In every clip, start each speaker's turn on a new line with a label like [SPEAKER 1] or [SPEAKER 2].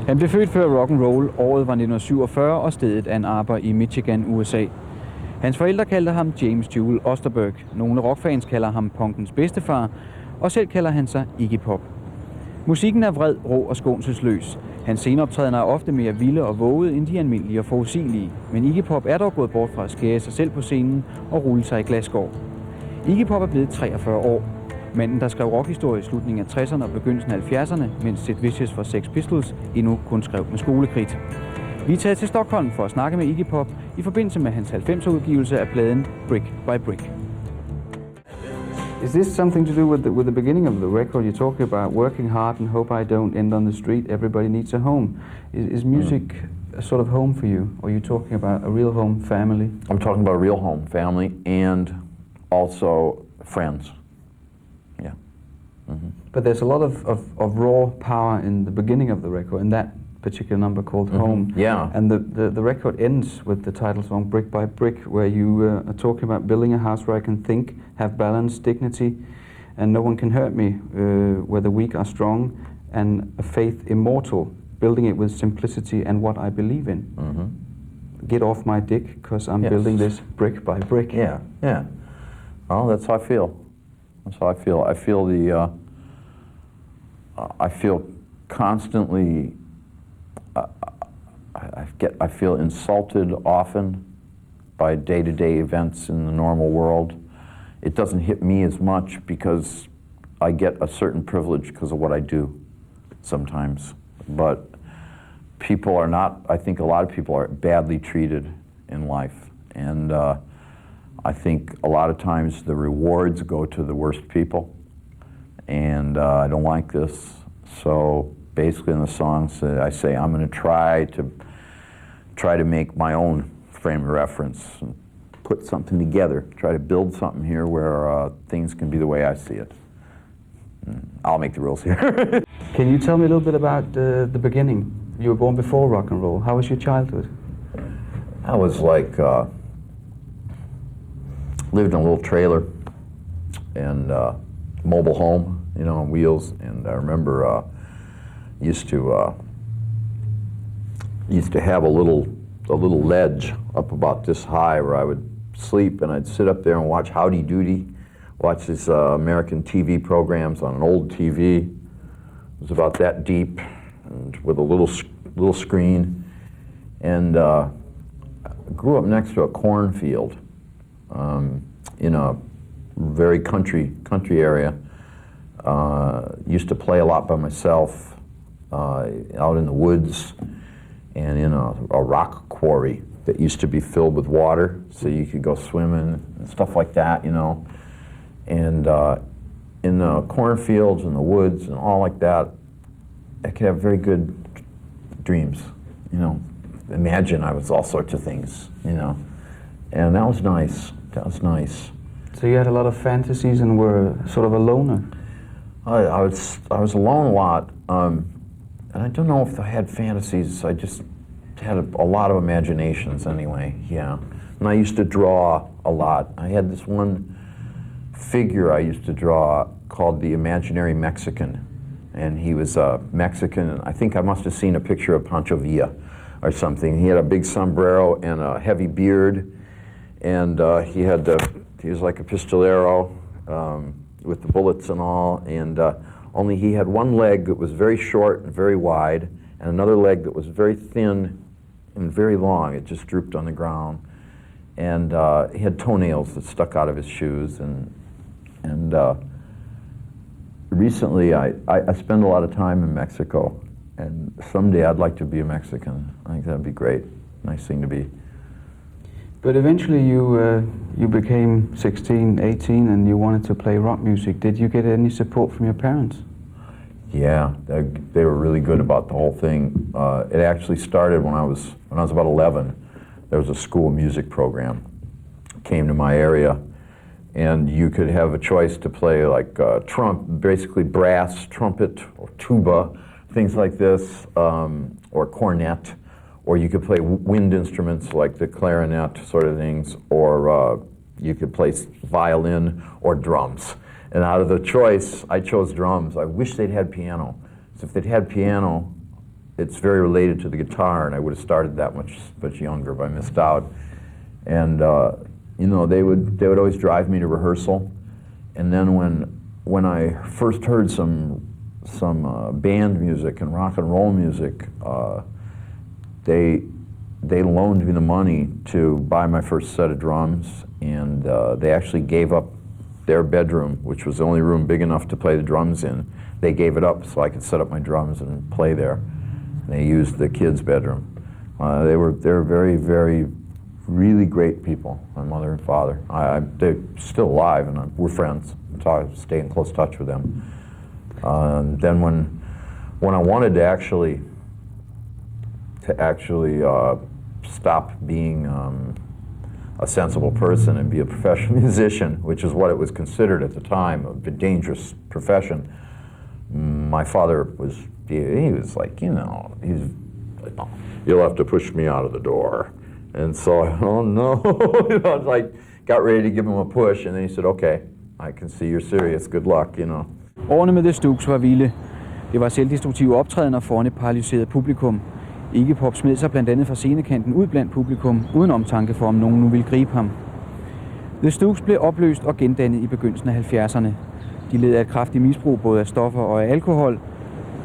[SPEAKER 1] Han blev født før rock and roll. Året var 1947, og stedet Ann Arbor i Michigan, USA. Hans forældre kaldte ham James Jewel Osterberg. Nogle rockfans kalder ham punkens bedstefar, og selv kalder han sig Iggy Pop. Musikken er vred, rå og skånselsløs. Hans sceneoptrædener er ofte mere vilde og vågede end de almindelige og forudsigelige. Men Iggy Pop er dog gået bort fra at skære sig selv på scenen og rulle sig i glasskår. Iggy Pop er blevet 43 år. Manden, der skrev rockhistorie i slutningen af 60'erne og begyndelsen af 70'erne, mens Sid Vicious for Sex Pistols endnu kun skrev med skolekridt. Vi er taget til Stockholm for at snakke med Iggy Pop i forbindelse med hans 90'er-udgivelse af pladen Brick by Brick. Is this something to do with the beginning of the record? You're talking about working hard and hope I don't end on the street. Everybody needs a home. Is music a sort of home for you? Or are you talking about a real home family?
[SPEAKER 2] I'm talking about a real home family and also friends. Yeah. Mm-hmm.
[SPEAKER 1] But there's a lot of raw power in the beginning of the record, in that particular number called Home.
[SPEAKER 2] Yeah.
[SPEAKER 1] And the record ends with the title song Brick by Brick, where you are talking about building a house where I can think, have balance, dignity, and no one can hurt me, where the weak are strong, and a faith immortal, building it with simplicity and what I believe in.
[SPEAKER 2] Mm-hmm.
[SPEAKER 1] Get off my dick, because I'm building this brick by brick.
[SPEAKER 2] Yeah, yeah. Well, that's how I feel. That's how I feel. I feel constantly. I feel insulted often by day-to-day events in the normal world. It doesn't hit me as much because I get a certain privilege because of what I do sometimes. But people are not, I think a lot of people are badly treated in life. And I think a lot of times the rewards go to the worst people. And I don't like this. So basically in the songs I say I'm going to try to make my own frame of reference and put something together, try to build something here where things can be the way I see it. I'll make the rules here.
[SPEAKER 1] Can you tell me a little bit about the beginning? You were born before rock and roll. How was your childhood?
[SPEAKER 2] I was like, lived in a little trailer and mobile home, you know, on wheels. And I remember used to have a little ledge up about this high where I would sleep, and I'd sit up there and watch Howdy Doody, watch these American TV programs on an old TV. It was about that deep, and with a little screen. And I grew up next to a cornfield in a very country area. Used to play a lot by myself out in the woods and in a rock quarry that used to be filled with water so you could go swimming and stuff like that, you know. And in the cornfields and the woods and all like that, I could have very good dreams, you know. Imagine I was all sorts of things, you know. And that was nice. That was nice.
[SPEAKER 1] So you had a lot of fantasies and were sort of a loner?
[SPEAKER 2] I was alone a lot. And I don't know if I had fantasies, I just had a lot of imaginations anyway, yeah. And I used to draw a lot. I had this one figure I used to draw called the Imaginary Mexican. And he was Mexican, and I think I must have seen a picture of Pancho Villa or something. He had a big sombrero and a heavy beard, and he was like a pistolero with the bullets and all, and only he had one leg that was very short and very wide, and another leg that was very thin and very long. It just drooped on the ground. And he had toenails that stuck out of his shoes. And recently I spend a lot of time in Mexico, and someday I'd like to be a Mexican. I think that'd be great. Nice thing to be.
[SPEAKER 1] But eventually you became 16, 18, and you wanted to play rock music. Did you get any support from your parents?
[SPEAKER 2] Yeah, they were really good about the whole thing. It actually started when I was about 11. There was a school music program, came to my area, and you could have a choice to play like basically brass, trumpet, or tuba, things like this, or cornet. Or you could play wind instruments like the clarinet sort of things, or you could play violin or drums. And out of the choice, I chose drums. I wish they'd had piano. So if they'd had piano, it's very related to the guitar, and I would have started that much younger, but I missed out. And you know, they would always drive me to rehearsal, and then when I first heard some band music and rock and roll music, they loaned me the money to buy my first set of drums, and they actually gave up their bedroom, which was the only room big enough to play the drums in. They gave it up so I could set up my drums and play there. They used the kids' bedroom. They're very, very, really great people, my mother and father. They're still alive, and we're friends. I stay in close touch with them. Then when I wanted to actually stop being a sensible person and be a professional musician, which is what it was considered at the time, a dangerous profession, my father he was like, you know, you'll have to push me out of the door. And so, oh no, you know, I like, got ready to give him a push, and then he said, okay, I can see you're serious, good luck, you know.
[SPEAKER 1] Årene med The Stooges var vilde. Det var selvdestruktive optrædener foran et paralyseret publikum. Iggy Pop smed sig blandt andet fra scenekanten ud blandt publikum, uden omtanke for, om nogen nu ville gribe ham. The Stooges blev opløst og gendannet i begyndelsen af 70'erne. De led af et kraftigt misbrug både af stoffer og af alkohol.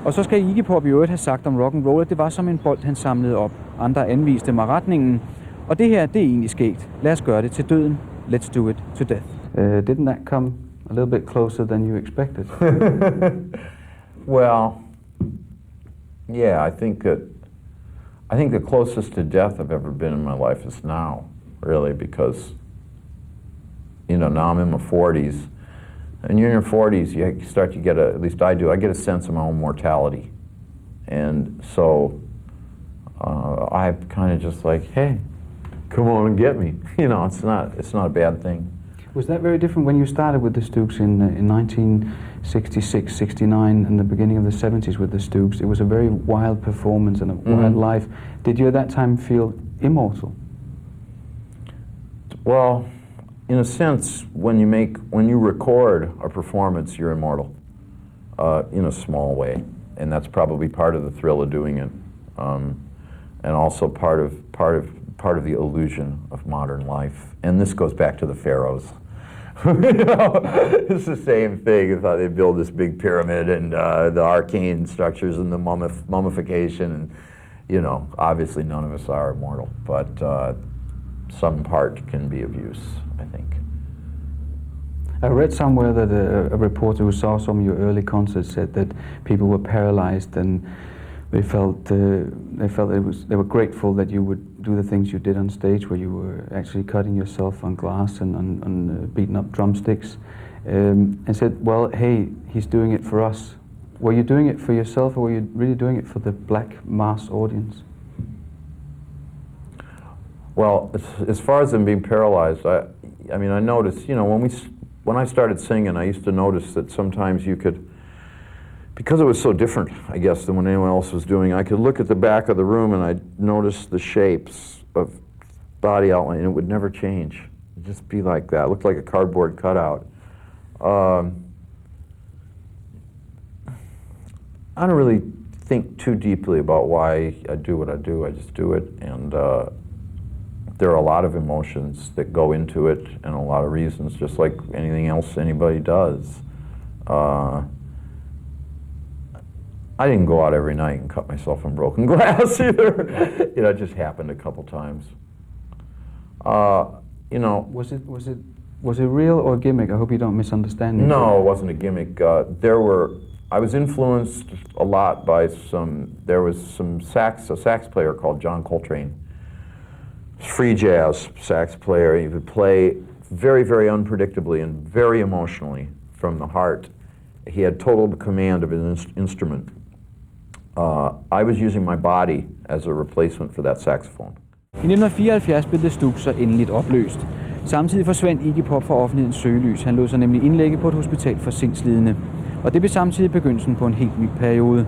[SPEAKER 1] Og så skal Iggy Pop i øvrigt have sagt om rock and roll, at det var som en bold, han samlede op. Andre anviste mig retningen. Og det her, det er egentlig skægt. Lad os gøre det til døden. Let's do it to death. Didn't that come a little bit closer than you expected?
[SPEAKER 2] Well, yeah, I think the closest to death I've ever been in my life is now, really, because, you know, now I'm in my 40s. And you're in your 40s, you start to get at least I do, I get a sense of my own mortality. And so I kind of just like, hey, come on and get me. You know, it's not a bad thing.
[SPEAKER 1] Was that very different when you started with the Stooges in 1966, 69, and the beginning of the 70s with the Stooges? It was a very wild performance and a wild life. Did you at that time feel immortal?
[SPEAKER 2] Well, in a sense, when you record a performance, you're immortal, in a small way, and that's probably part of the thrill of doing it, and also part of the illusion of modern life. And this goes back to the pharaohs. You know, it's the same thing. It's how they build this big pyramid and the arcane structures and the mummification, and you know, obviously none of us are immortal, but some part can be of use, I think.
[SPEAKER 1] I read somewhere that a reporter who saw some of your early concerts said that people were paralyzed and they felt they were grateful that you would do the things you did on stage, where you were actually cutting yourself on glass and on beating up drumsticks, and said, well, hey, he's doing it for us. Were you doing it for yourself, or were you really doing it for the black mass audience?
[SPEAKER 2] Well, as far as them being paralyzed, I mean, I noticed, you know, when I started singing, I used to notice that sometimes you could, because it was so different, I guess, than what anyone else was doing, I could look at the back of the room and I'd notice the shapes of body outline, and it would never change. It'd just be like that. It looked like a cardboard cutout. I don't really think too deeply about why I do what I do. I just do it, and there are a lot of emotions that go into it, and a lot of reasons, just like anything else anybody does. I didn't go out every night and cut myself in broken glass either. You know, it just happened a couple times. You know,
[SPEAKER 1] was it real or a gimmick? I hope you don't misunderstand me.
[SPEAKER 2] No, it wasn't a gimmick. I was influenced a lot by there was a sax player called John Coltrane. Free jazz sax player. He would play very, very unpredictably and very emotionally from the heart. He had total command of his instrument. I was using my body as a replacement for that saxophone.
[SPEAKER 1] I 1974 blev The Stooges så endeligt opløst. Samtidig forsvandt Iggy Pop fra offentlighedens søgelys. Han lod sig nemlig indlægge på et hospital for sindslidende. Og det blev samtidig begyndelsen på en helt ny periode.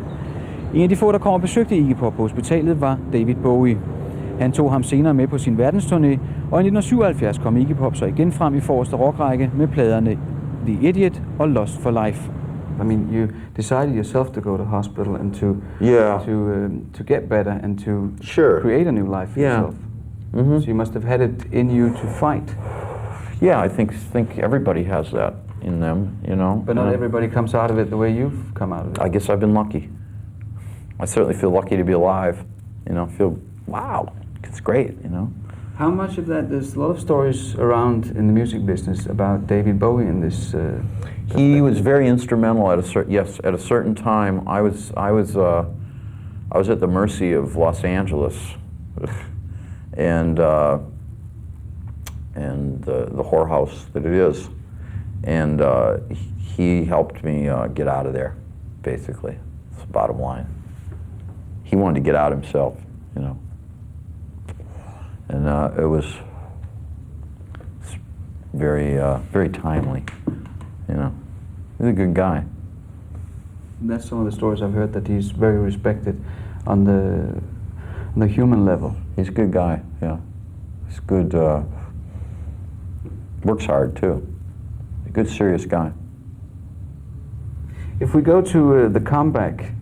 [SPEAKER 1] En af de få, der kom og besøgte Iggy Pop på hospitalet, var David Bowie. Han tog ham senere med på sin verdensturné, og i 1977 kom Iggy Pop så igen frem i forreste rockrække med pladerne The Idiot og Lost for Life. I mean, you decided yourself to go to hospital and to get better and to create a new life for yourself.
[SPEAKER 2] Mm-hmm.
[SPEAKER 1] So you must have had it in you to fight.
[SPEAKER 2] Yeah, I think everybody has that in them, you know.
[SPEAKER 1] But not everybody comes out of it the way you've come out of it.
[SPEAKER 2] I guess I've been lucky. I certainly feel lucky to be alive. You know, feel, wow, it's great, you know.
[SPEAKER 1] How much of that, there's a lot of stories around in the music business about David Bowie in this.
[SPEAKER 2] He was very instrumental at a certain time. I was at the mercy of Los Angeles, and the whorehouse that it is, and he helped me get out of there. Basically, that's the bottom line. He wanted to get out himself, you know. And it was very, very timely, you know. He's a good guy.
[SPEAKER 1] That's some of the stories I've heard, that he's very respected on the human level.
[SPEAKER 2] He's a good guy, yeah. He's good, works hard too. A good, serious guy.
[SPEAKER 1] If we go to the comeback,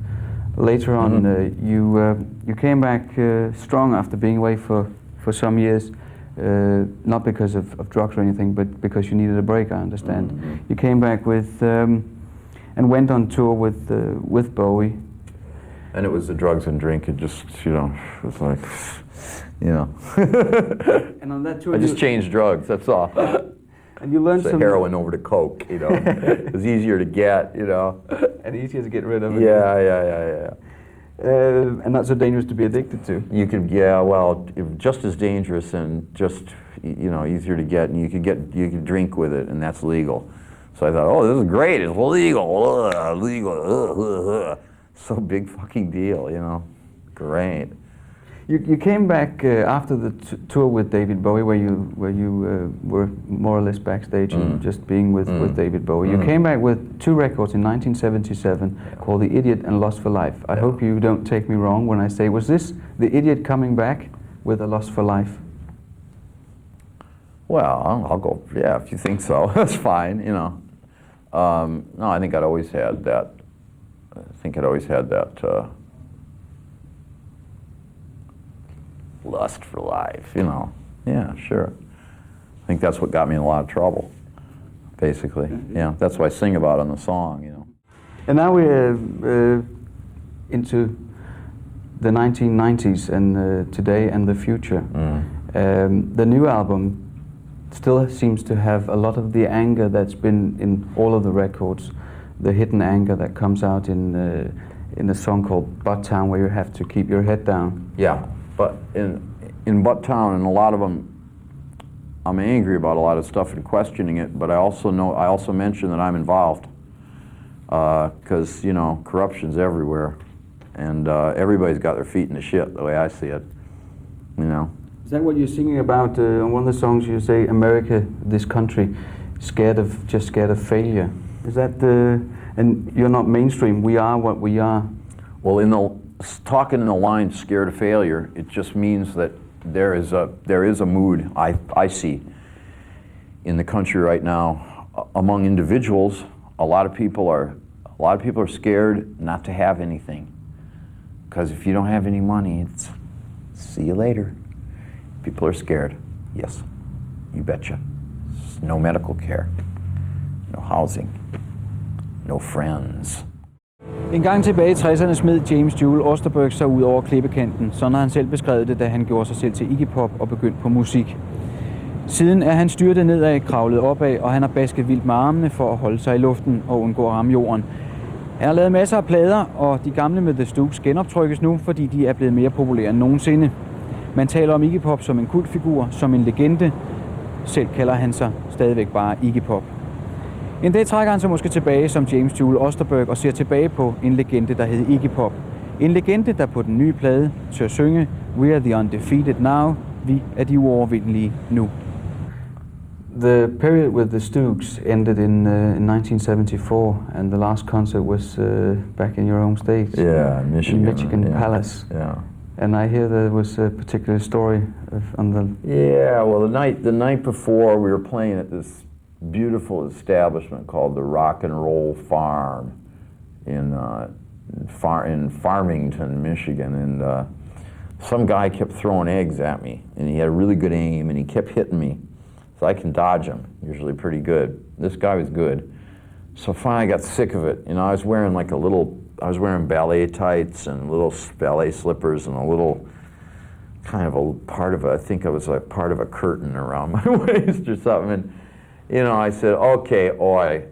[SPEAKER 1] later on, you came back strong after being away for some years, not because of drugs or anything, but because you needed a break, I understand.
[SPEAKER 2] Mm-hmm.
[SPEAKER 1] You came back with, and went on tour with Bowie.
[SPEAKER 2] And it was the drugs and drink, it just, you know, it was like, you know.
[SPEAKER 1] And on that tour
[SPEAKER 2] I just changed drugs, that's all.
[SPEAKER 1] And you learned some
[SPEAKER 2] heroin over to coke, you know. It was easier to get, you know.
[SPEAKER 1] And easier to get rid of.
[SPEAKER 2] Yeah.
[SPEAKER 1] And not so dangerous to be addicted to.
[SPEAKER 2] You could, yeah, well, just as dangerous and just, you know, easier to get, and you could drink with it, and that's legal. So I thought, oh, this is great, it's legal, legal, so big fucking deal, you know, great.
[SPEAKER 1] You came back after the tour with David Bowie, where you were more or less backstage and just being with David Bowie. You came back with 2 records in 1977 called The Idiot and Lost for Life. I hope you don't take me wrong when I say, was this The Idiot coming back with a Lost for Life?
[SPEAKER 2] Well, I'll go, yeah, if you think so, that's fine, you know. No, I think I'd always had that, lust for life, you know. Yeah, sure. I think that's what got me in a lot of trouble, basically. Yeah, that's what I sing about in the song, you know.
[SPEAKER 1] And now we're into the 1990s and today and the future. The new album still seems to have a lot of the anger that's been in all of the records, the hidden anger that comes out in a song called Butttown, where you have to keep your head down.
[SPEAKER 2] Yeah, but in Butttown, and a lot of them, I'm angry about a lot of stuff and questioning it, but I also mention that I'm involved, because, you know, corruption's everywhere, and everybody's got their feet in the shit, the way I see it, you know.
[SPEAKER 1] Is that what you're singing about? On one of the songs you say, America, this country, just scared of failure. Is that and you're not mainstream, we are what we are.
[SPEAKER 2] Well, talking in the line, scared of failure, it just means that there is a mood I see in the country right now among individuals. A lot of people are scared not to have anything, because if you don't have any money, it's see you later. People are scared. Yes, you betcha. No medical care, no housing, no friends.
[SPEAKER 1] En gang tilbage i 60'erne smed James Jewel Osterberg sig ud over klippekanten. Sådan har han selv beskrevet det, da han gjorde sig selv til Iggy Pop og begyndte på musik. Siden er han styrtet nedad, kravlet opad, og han har basket vildt med armene for at holde sig i luften og undgå at ramme jorden. Han har lavet masser af plader, og de gamle med The Stooges genoptrykkes nu, fordi de er blevet mere populære end nogensinde. Man taler om Iggy Pop som en kultfigur, som en legende. Selv kalder han sig stadigvæk bare Iggy Pop. En dag trækker han sig måske tilbage som James Jewel Osterberg og ser tilbage på en legende, der hed Iggy Pop. En legende, der på den nye plade tør synge We are the undefeated now. Vi er de uovervindelige nu. The period with the Stooges ended in 1974, and the last concert was back in your home state.
[SPEAKER 2] Yeah, Michigan.
[SPEAKER 1] In Michigan Palace.
[SPEAKER 2] Yeah.
[SPEAKER 1] And I hear there was a particular story on the...
[SPEAKER 2] Yeah, well, the night before we were playing at this beautiful establishment called the Rock and Roll Farm. Farmington, Michigan, and some guy kept throwing eggs at me, and he had really good aim, and he kept hitting me, so I can dodge him, usually pretty good. This guy was good. So finally I got sick of it. You know, I was wearing ballet tights and little ballet slippers and a little kind of I think it was like part of a curtain around my waist or something. And, you know, I said, okay, oi,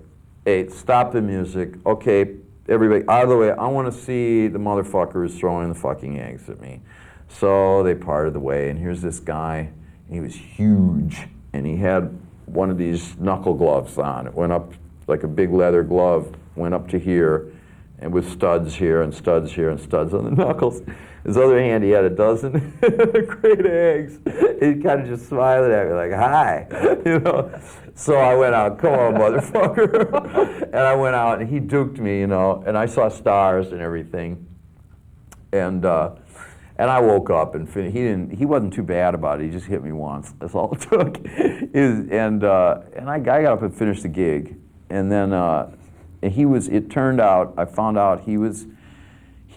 [SPEAKER 2] hey, stop the music. Okay, everybody, out of the way. I want to see the motherfuckers throwing the fucking eggs at me. So they parted the way, and here's this guy. He was huge, and he had one of these knuckle gloves on. It went up like a big leather glove, went up to here, and with studs here and studs here and studs on the knuckles. His other hand, he had a dozen great eggs. He kind of just smiling at me like, hi, you know. So I went out, come on, motherfucker. And I went out, and he duked me, you know, and I saw stars and everything. And I woke up, and he wasn't too bad about it. He just hit me once. That's all it took. And I got up and finished the gig. And then it turned out, I found out he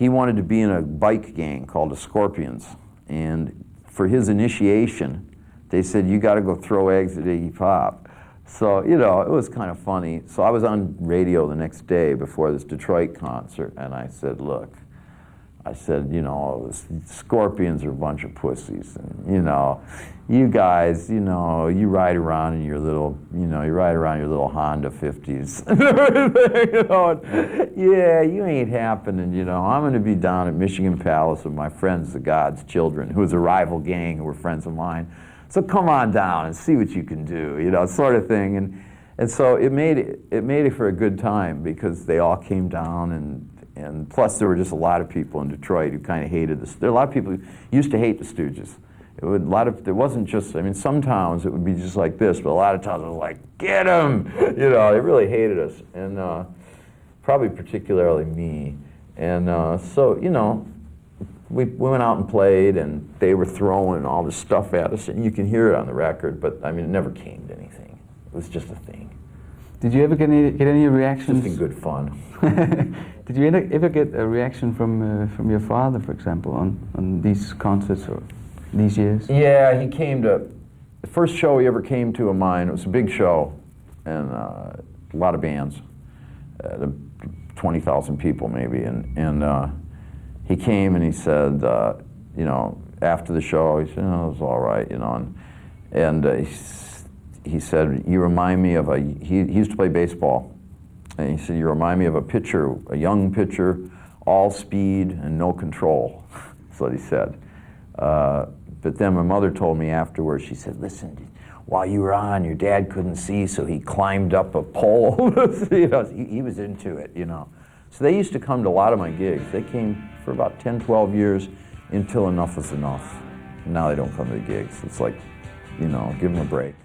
[SPEAKER 2] wanted to be in a bike gang called the Scorpions. And for his initiation, they said, you got to go throw eggs at Iggy Pop. So, you know, it was kind of funny. So I was on radio the next day before this Detroit concert, and I said, look, you know, Scorpions are a bunch of pussies, and, you know, you guys, you know, you ride around in your little, Honda 50s and everything, you know, and, yeah, you ain't happening, you know. I'm going to be down at Michigan Palace with my friends, the God's Children, who was a rival gang who were friends of mine. So come on down and see what you can do, you know, sort of thing. And so it made it for a good time, because they all came down, and plus there were just a lot of people in Detroit who kind of hated this. There are a lot of people who used to hate the Stooges. There wasn't just, I mean, some towns it would be just like this, but a lot of towns it was like, get him! You know, they really hated us, and probably particularly me. And so, you know, we went out and played, and they were throwing all this stuff at us, and you can hear it on the record, but I mean, it never came to anything. It was just a thing.
[SPEAKER 1] Did you ever get any reactions?
[SPEAKER 2] Just been good fun.
[SPEAKER 1] Did you ever get a reaction from your father, for example, on these concerts or these years?
[SPEAKER 2] Yeah, he came to the first show he ever came to of mine. It was a big show, and a lot of bands, 20,000 people maybe, and he came and he said, you know, after the show, he said, oh, it was all right, you know, and he said, you remind me of he used to play baseball, and he said, you remind me of a young pitcher, all speed and no control. That's what he said. But then my mother told me afterwards, she said, listen, while you were on, your dad couldn't see, so he climbed up a pole. You know, he was into it, you know. So they used to come to a lot of my gigs. They came for about 10, 12 years until enough was enough. And now they don't come to the gigs. It's like, you know, give them a break.